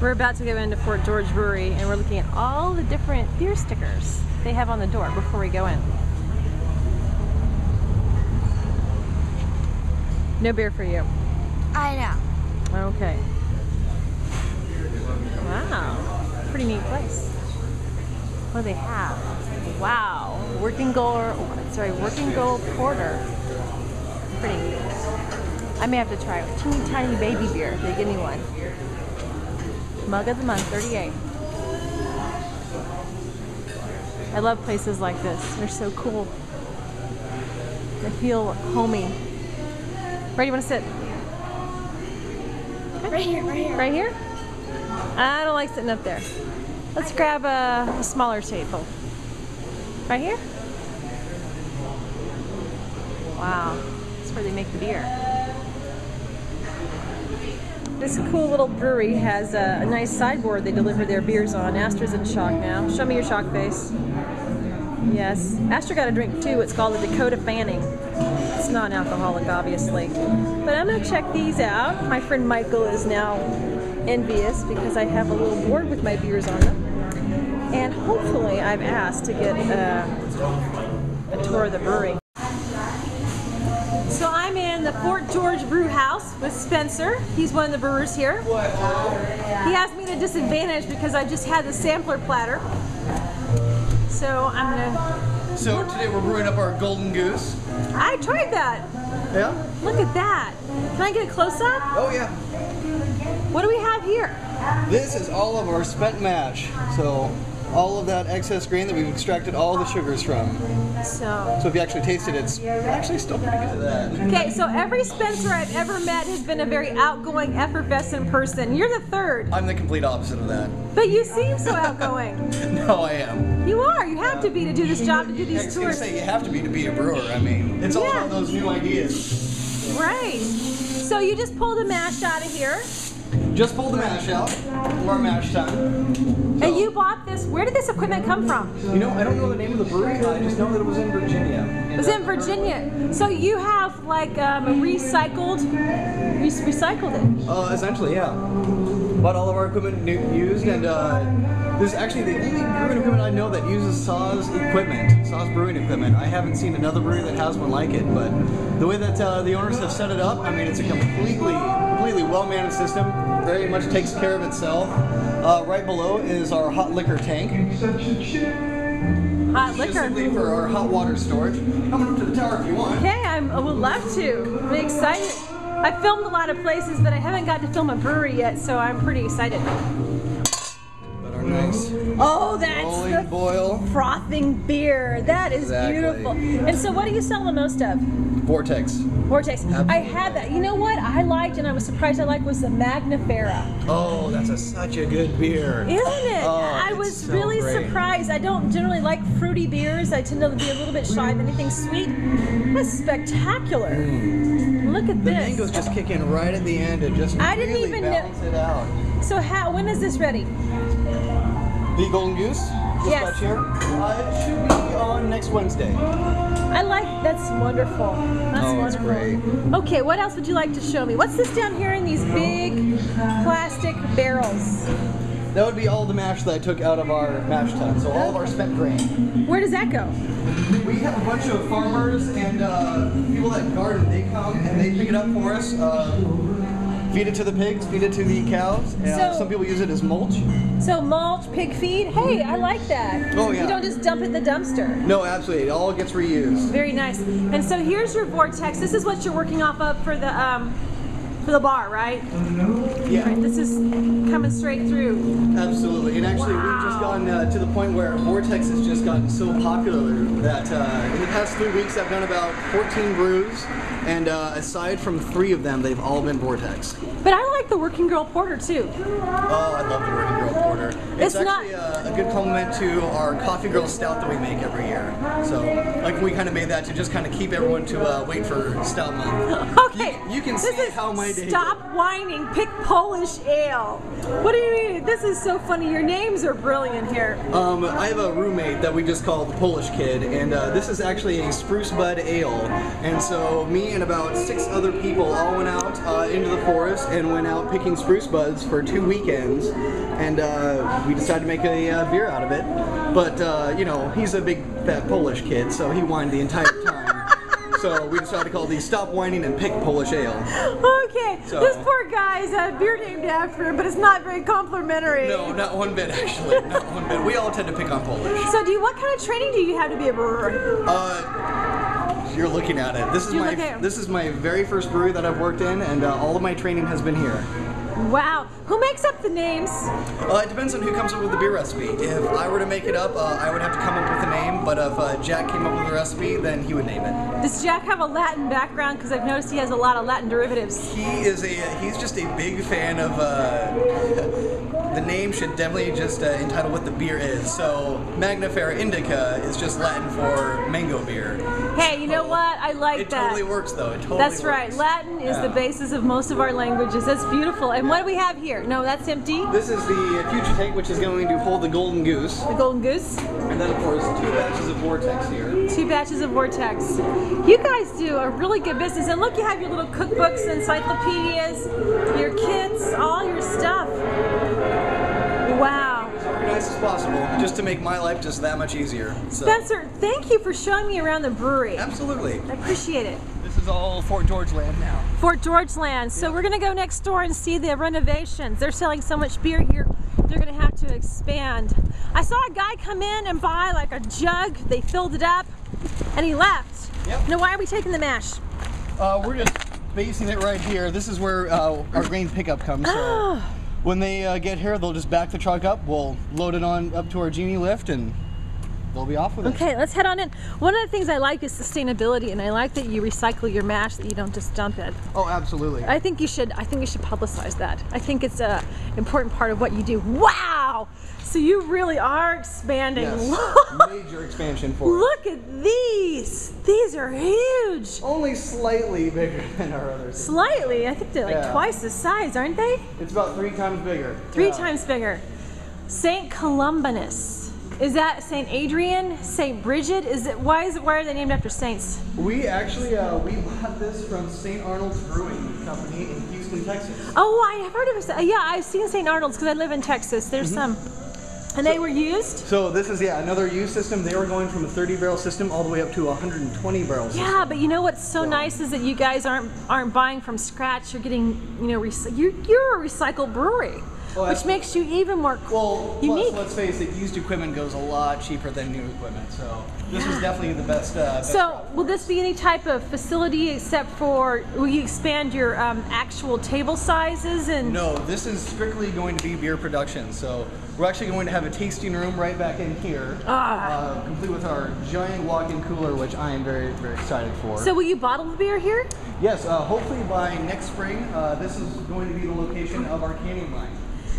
We're about to go into Fort George Brewery and we're looking at all the different beer stickers they have on the door before we go in. No beer for you. I know. Okay. Wow. Pretty neat place. What do they have? Wow. Working Gold Porter. Pretty neat. I may have to try it. Teeny tiny baby beer. They give me one. Mug of the month, 38. I love places like this. They're so cool. They feel homey. Where do you want to sit? Okay. Right here, right here. Right here? I don't like sitting up there. Let's grab a smaller table. Right here? Wow. That's where they make the beer. This cool little brewery has a nice sideboard they deliver their beers on. Astra's in shock now. Show me your shock face. Yes. Astra got a drink too. It's called the Dakota Fanning. It's non-alcoholic, obviously. But I'm going to check these out. My friend Michael is now envious because I have a little board with my beers on them. And hopefully I've asked to get a tour of the brewery. So I'm in the Fort George Brewhouse with Spencer. He's one of the brewers here. He has me at a disadvantage because I just had the sampler platter. So I'm gonna... So today we're brewing up our Golden Goose. I tried that. Yeah? Look at that. Can I get a close-up? Oh yeah. What do we have here? This is all of our spent mash. So all of that excess grain that we've extracted all the sugars from. So if you actually taste it, it's actually still pretty good to that. Okay, so every Spencer I've ever met has been a very outgoing, effervescent person. You're the third. I'm the complete opposite of that. But you seem so outgoing. No, I am. You are. You have to be to do this job, to do these I was gonna tours. say you have to be a brewer. I mean, it's all about those new ideas. Right. So you just pulled the mash out of here. Just pulled the mash out. More mash time. And you bought this. Where did this equipment come from? You know, I don't know the name of the brewery. I just know that it was in Virginia. It was in Virginia. So you have like recycled it. Essentially, yeah. Bought all of our equipment used, and this is actually the only brewing equipment I know that uses Saw's equipment, Saw's brewing equipment. I haven't seen another brewery that has one like it, but the way that the owners have set it up, I mean, it's a completely well-managed system. Very much takes care of itself. Right below is our hot liquor tank. Hot liquor. Specifically for our hot water storage. Coming up to the tower if you want. Okay, I would love to. I'm excited. I filmed a lot of places, but I haven't got to film a brewery yet, so I'm pretty excited. But our nice that's the boil. frothing beer. That is beautiful. And so what do you sell the most of? Vortex. Vortex. Absolutely. I had that. You know what I liked and I was surprised I liked was the Magnifera. Oh, that's such a good beer. Isn't it? Oh, I was so really surprised. I don't generally like fruity beers. I tend to be a little bit shy of anything sweet. That's spectacular. Look at the this. The mangoes just kick in right at the end and just I didn't really even balance it out. So when is this ready? The Golden Goose? Just yes. Here. It should be on next Wednesday. I like, that's wonderful. That's wonderful. It's great. Okay, what else would you like to show me? What's this down here in these big plastic barrels? That would be all the mash that I took out of our mash tun, so all of our spent grain. Where does that go? We have a bunch of farmers and people that garden. They come and they pick it up for us. Feed it to the pigs, feed it to the cows. Some people use it as mulch. So mulch, pig feed? Hey, I like that. Oh yeah. You don't just dump it in the dumpster. No, absolutely. It all gets reused. Very nice. And so here's your Vortex. This is what you're working off of for the bar, right? Yeah. Right, this is coming straight through. Absolutely. And actually, we've just gotten to the point where Vortex has just gotten so popular that in the past 3 weeks, I've done about 14 brews. And aside from 3 of them, they've all been Vortex. But I like the Working Girl Porter too. Oh, I love the Working Girl Porter. It's actually a good compliment to our Coffee Girl Stout that we make every year. So, like, we kind of made that to just kind of keep everyone to wait for Stout Month. Okay. You can see how my day Stop whining, pick Polish ale. What do you mean? This is so funny. Your names are brilliant here. I have a roommate that we just call the Polish Kid, and this is actually a spruce bud ale. And so me and about 6 other people all went out into the forest and went out picking spruce buds for 2 weekends, and we decided to make a beer out of it. But you know, he's a big fat Polish kid, so he whined the entire time. So we decided to call these Stop Whining and Pick Polish Ale. Okay, so, this poor guy's a beer named after him, but it's not very complimentary. No, not one bit actually, not one bit. We all tend to pick on Polish. So what kind of training do you have to be a brewer? You're looking at it. This is my very first brewery that I've worked in, and all of my training has been here. Wow. Who makes up the names? It depends on who comes up with the beer recipe. If I were to make it up, I would have to come up with a name, but if Jack came up with a recipe, then he would name it. Does Jack have a Latin background? Because I've noticed he has a lot of Latin derivatives. He's just a big fan of, the name should definitely just entitle what the beer is. So Magnifera Indica is just Latin for mango beer. Hey, you know what? I like that. It totally works though. It totally That's works. right. Latin is the basis of most of our languages. That's beautiful. And what do we have here? No, that's empty. This is the future tank, which is going to hold the Golden Goose. The Golden Goose. And then, of course, 2 batches of Vortex here. 2 batches of Vortex. You guys do a really good business. And look, you have your little cookbooks, encyclopedias, your kits, all your stuff. Wow. As organized as possible, just to make my life just that much easier. So. Spencer, thank you for showing me around the brewery. Absolutely. I appreciate it. This is all Fort George land now. Fort George land. So we're going to go next door and see the renovations. They're selling so much beer here, they're going to have to expand. I saw a guy come in and buy like a jug. They filled it up and he left. Yep. Now, why are we taking the mash? We're just basing it right here. This is where our grain pickup comes. So when they get here, they'll just back the truck up. We'll load it on up to our genie lift and they'll be off with it. Okay, let's head on in. One of the things I like is sustainability, and I like that you recycle your mash, that you don't just dump it. Oh, absolutely. I think you should publicize that. I think it's an important part of what you do. Wow! So you really are expanding. Yes, major expansion for us. Look at these. These are huge. Only slightly bigger than our others. Slightly? I think they're like twice the size, aren't they? It's about 3 times bigger. 3 times bigger. St. Columbanus. Is that St. Adrian? St. Bridget? Why are they named after saints? We actually we bought this from St. Arnold's Brewing Company in Houston, Texas. Oh, I have heard of it. Yeah, I've seen St. Arnold's because I live in Texas. There's some. And they were used? So this is, another used system. They were going from a 30-barrel system all the way up to a 120-barrel system. Yeah, but you know what's so nice is that you guys aren't buying from scratch. You're getting, you're a recycled brewery. Which makes you even more unique. Plus, let's face it, used equipment goes a lot cheaper than new equipment, so this is definitely the best. So, will this be any type of facility except for, will you expand your actual table sizes? And no, this is strictly going to be beer production. So, we're actually going to have a tasting room right back in here, complete with our giant walk-in cooler, which I am very, very excited for. So, will you bottle the beer here? Yes, hopefully by next spring. This is going to be the location of our canning line.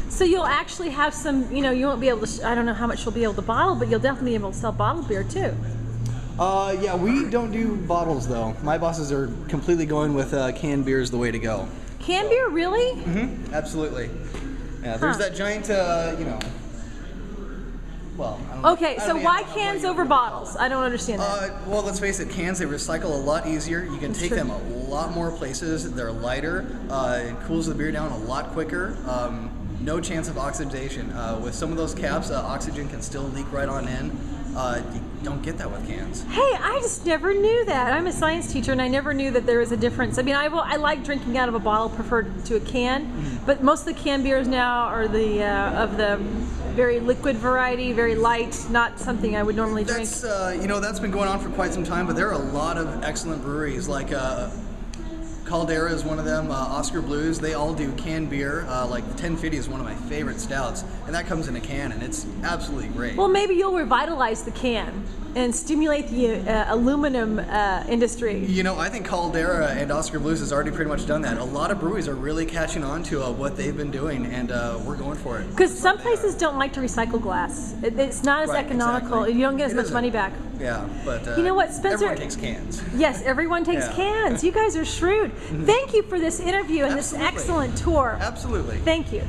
So you'll actually have some, you won't be able to, I don't know how much you'll be able to bottle, but you'll definitely be able to sell bottled beer too. Yeah, we don't do bottles though. My bosses are completely going with canned beer is the way to go. Canned beer, really? Mm-hmm, absolutely. Yeah, there's that giant, well, I don't know. Okay, so why cans over bottles? I don't understand that. Well, let's face it, cans, they recycle a lot easier. You can take them a lot more places. They're lighter. It cools the beer down a lot quicker. No chance of oxidation. With some of those caps, oxygen can still leak right on in. You don't get that with cans. Hey, I just never knew that. I'm a science teacher and I never knew that there was a difference. I mean, I like drinking out of a bottle preferred to a can, but most of the canned beers now are of the very liquid variety, very light, not something I would normally drink. That's been going on for quite some time, but there are a lot of excellent breweries like Caldera is one of them, Oscar Blues, they all do canned beer. Like the 1050 is one of my favorite stouts, and that comes in a can, and it's absolutely great. Well, maybe you'll revitalize the can and stimulate the aluminum industry. I think Caldera and Oscar Blues has already pretty much done that. A lot of breweries are really catching on to what they've been doing, and we're going for it. Because some places don't like to recycle glass. It's not as economical. Exactly. You don't get as much money back. Yeah, but you know what, Spencer? Everyone takes cans. Yes, everyone takes cans. You guys are shrewd. Thank you for this interview and this excellent tour. Absolutely. Thank you.